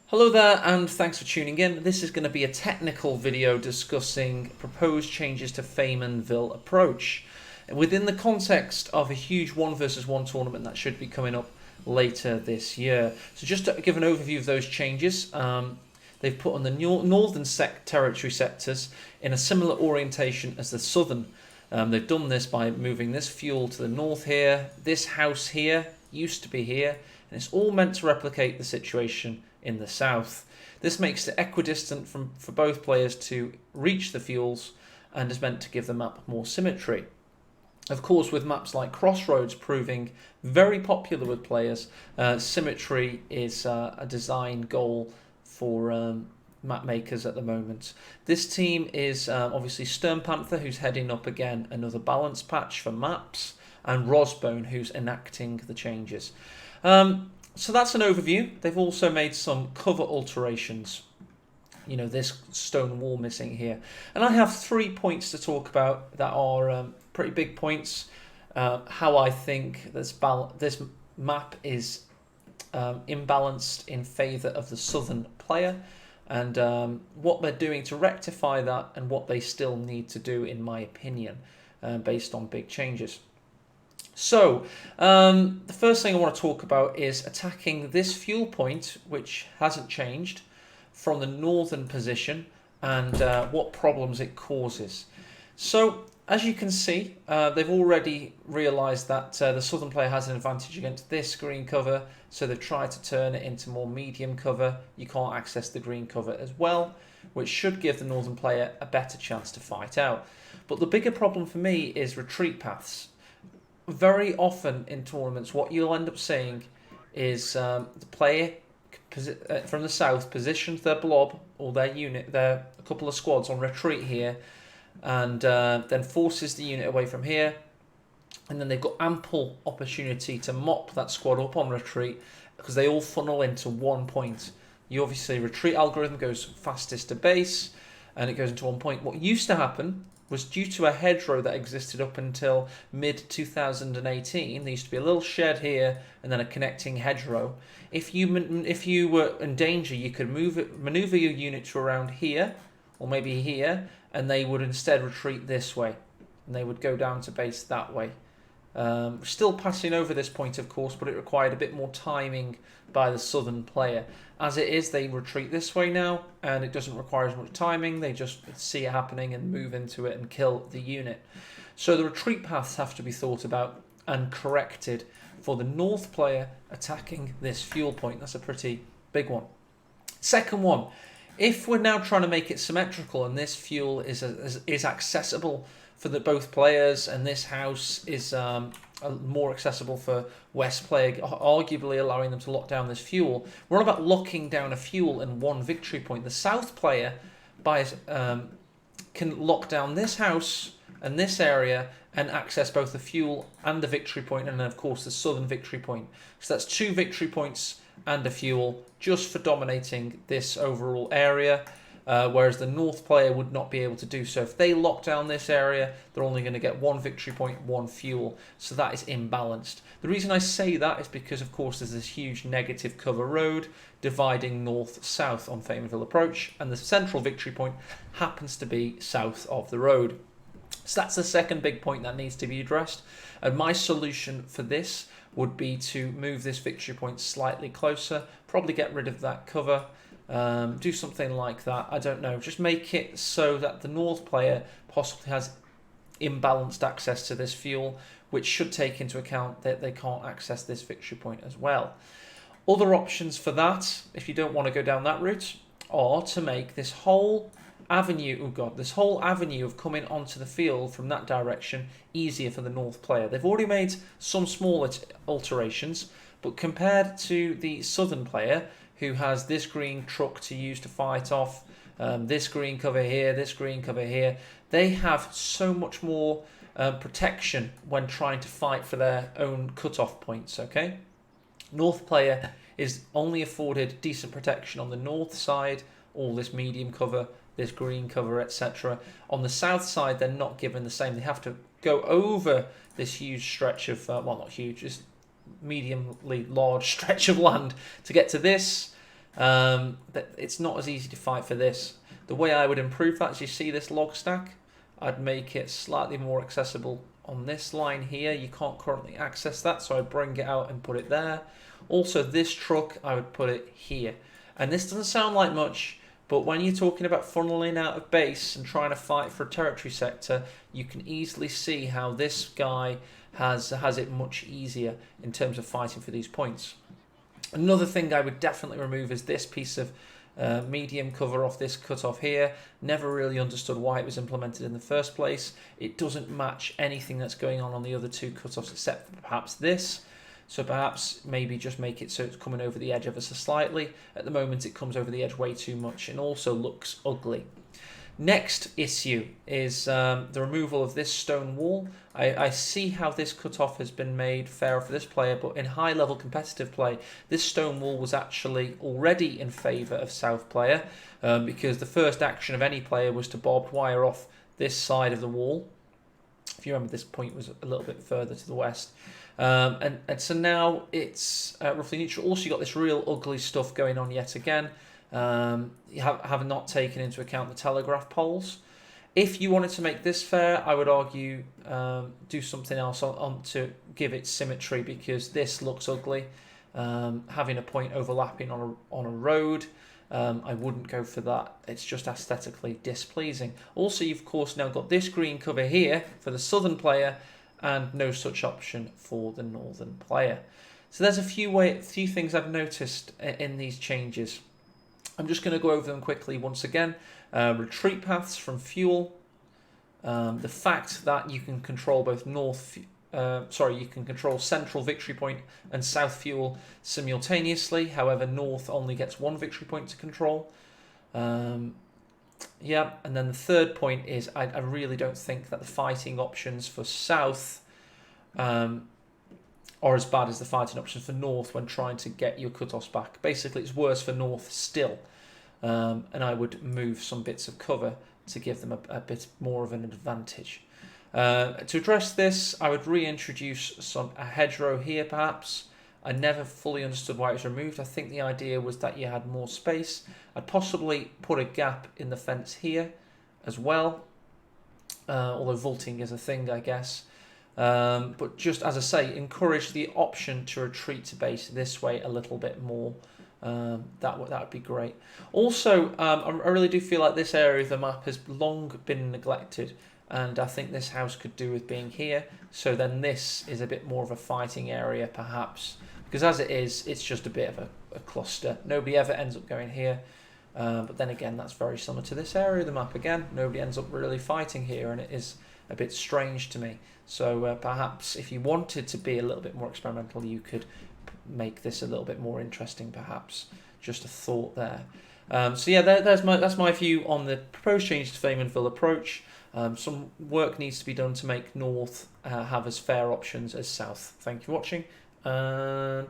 Hello there and thanks for tuning in. This is going to be a technical video discussing proposed changes to Faymonville Approach within the context of a huge 1 versus 1 tournament that should be coming up later this year. So just to give an overview of those changes, they've put on the northern territory sectors in a similar orientation as the southern. They've done this by moving this fuel to the north here. This house here used to be here, and it's all meant to replicate the situation in the south. This makes it equidistant for both players to reach the fuels and is meant to give the map more symmetry. Of course, with maps like Crossroads proving very popular with players, symmetry is a design goal for map makers at the moment. This team is obviously Stern Panther, who's heading up again another balance patch for maps, and Rosbone, who's enacting the changes. So that's an overview. They've also made some cover alterations. You know, this stone wall missing here. And I have 3 points to talk about that are pretty big points. How I think this map is imbalanced in favour of the southern player, and what they're doing to rectify that, and what they still need to do, in my opinion, based on big changes. So, the first thing I want to talk about is attacking this fuel point, which hasn't changed, from the northern position, and what problems it causes. So, as you can see, they've already realised that the southern player has an advantage against this green cover, so they've tried to turn it into more medium cover. You can't access the green cover as well, which should give the northern player a better chance to fight out. But the bigger problem for me is retreat paths. Very often in tournaments, what you'll end up seeing is the player from the south positions their blob or their unit, a couple of squads on retreat here, and then forces the unit away from here, and then they've got ample opportunity to mop that squad up on retreat because they all funnel into one point. You obviously, retreat algorithm goes fastest to base, and it goes into one point. What used to happen was, due to a hedgerow that existed up until mid-2018, there used to be a little shed here and then a connecting hedgerow. If you were in danger, you could maneuver your unit to around here, or maybe here, and they would instead retreat this way, and they would go down to base that way. Still passing over this point, of course, but it required a bit more timing by the southern player. As it is, they retreat this way now, and it doesn't require as much timing. They just see it happening and move into it and kill the unit. So the retreat paths have to be thought about and corrected for the north player attacking this fuel point. That's a pretty big one. Second one, if we're now trying to make it symmetrical and this fuel is accessible for both players, and this house is more accessible for west player, arguably allowing them to lock down this fuel. We're all about locking down a fuel in one victory point. The south player can lock down this house and this area and access both the fuel and the victory point, and then of course the southern victory point. So that's 2 victory points and a fuel just for dominating this overall area. Whereas the north player would not be able to do so. If they lock down this area, they're only going to get 1 victory point, 1 fuel. So that is imbalanced. The reason I say that is because, of course, there's this huge negative cover road dividing north-south on Faymonville Approach, and the central victory point happens to be south of the road. So that's the second big point that needs to be addressed. And my solution for this would be to move this victory point slightly closer, probably get rid of that cover. Do something like that. I don't know. Just make it so that the north player possibly has imbalanced access to this fuel, which should take into account that they can't access this victory point as well. Other options for that, if you don't want to go down that route, are to make this whole avenue, this whole avenue of coming onto the field from that direction easier for the north player. They've already made some small alterations, but compared to the southern player, who has this green truck to use to fight off, this green cover here, this green cover here, they have so much more protection when trying to fight for their own cut-off points, okay? North player is only afforded decent protection on the north side, all this medium cover, this green cover, etc. On the south side, they're not given the same. They have to go over this huge stretch of, well, not huge, just mediumly large stretch of land to get to this, That it's not as easy to fight for this. The way I would improve that is, you see this log stack, I'd make it slightly more accessible on this line here. You can't currently access that, so I'd bring it out and put it there. Also, this truck, I would put it here. And this doesn't sound like much, but when you're talking about funneling out of base and trying to fight for a territory sector, you can easily see how this guy has it much easier in terms of fighting for these points. Another thing I would definitely remove is this piece of medium cover off this cutoff here. Never really understood why it was implemented in the first place. It doesn't match anything that's going on the other two cutoffs, except for perhaps this. So perhaps maybe just make it so it's coming over the edge ever so slightly. At the moment it comes over the edge way too much and also looks ugly. Next issue is the removal of this stone wall. I see how this cutoff has been made fairer for this player, but in high level competitive play, this stone wall was actually already in favour of South player, because the first action of any player was to barbed wire off this side of the wall. If you remember, this point was a little bit further to the west. And so now it's roughly neutral. Also, you've got this real ugly stuff going on yet again. You have not taken into account the telegraph poles. If you wanted to make this fair, I would argue do something else on to give it symmetry, because this looks ugly. Having a point overlapping on a road, I wouldn't go for that. It's just aesthetically displeasing. Also, you've of course now got this green cover here for the southern player, and no such option for the northern player. So there's a few things I've noticed in these changes. I'm just going to go over them quickly once again. Retreat paths from fuel. The fact that you can control both you can control central victory point and south fuel simultaneously. However, north only gets one victory point to control. Yeah, and then the third point is I really don't think that the fighting options for south are as bad as the fighting options for north when trying to get your cutoffs back. Basically, it's worse for north still, and I would move some bits of cover to give them a bit more of an advantage. To address this, I would reintroduce a hedgerow here perhaps. I never fully understood why it was removed. I think the idea was that you had more space. I'd possibly put a gap in the fence here as well, although vaulting is a thing, I guess. But just as I say, encourage the option to retreat to base this way a little bit more. That would be great. Also, I really do feel like this area of the map has long been neglected, and I think this house could do with being here. So then this is a bit more of a fighting area perhaps, because as it is, it's just a bit of a cluster. Nobody ever ends up going here. But then again, that's very similar to this area of the map again. Nobody ends up really fighting here, and it is a bit strange to me. So perhaps if you wanted to be a little bit more experimental, you could make this a little bit more interesting perhaps. Just a thought there. So yeah, that's my view on the proposed changes to Faymonville Approach. Some work needs to be done to make North have as fair options as South. Thank you for watching, and